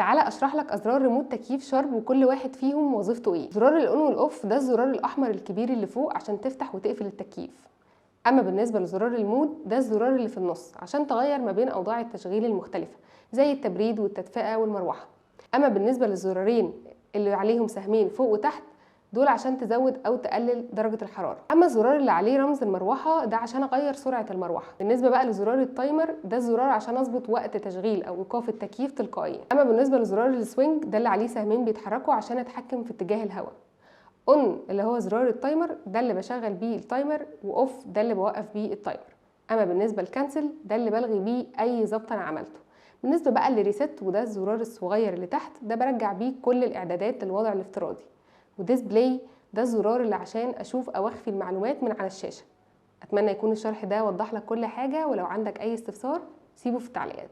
تعالى اشرح لك ازرار ريموت تكييف شارب وكل واحد فيهم وظيفته ايه. زرار الاون والاوف ده الزرار الاحمر الكبير اللي فوق عشان تفتح وتقفل التكييف. اما بالنسبه لزرار المود ده الزرار اللي في النص عشان تغير ما بين اوضاع التشغيل المختلفه زي التبريد والتدفئه والمروحه. اما بالنسبه للزرارين اللي عليهم سهمين فوق وتحت دول عشان تزود او تقلل درجه الحراره. اما الزرار اللي عليه رمز المروحه ده عشان اغير سرعه المروحه. بالنسبه بقى لزرار التايمر ده الزرار عشان اظبط وقت تشغيل او ايقاف التكييف تلقائيا. اما بالنسبه لزرار السوينج ده اللي عليه سهمين بيتحركوا عشان اتحكم في اتجاه الهواء. اون اللي هو زرار التايمر ده اللي بشغل بيه التايمر، واوف ده اللي بوقف بيه التايمر. اما بالنسبه لكنسل ده اللي بلغي بيه اي ظبط انا عملته. بالنسبه بقى لريست وده الزرار الصغير اللي تحت ده برجع بيه كل الاعدادات للوضع الافتراضي. وديسبلاي ده الزرار اللي عشان اشوف او اخفي المعلومات من على الشاشه. اتمنى يكون الشرح ده وضح لك كل حاجه، ولو عندك اي استفسار سيبه في التعليقات.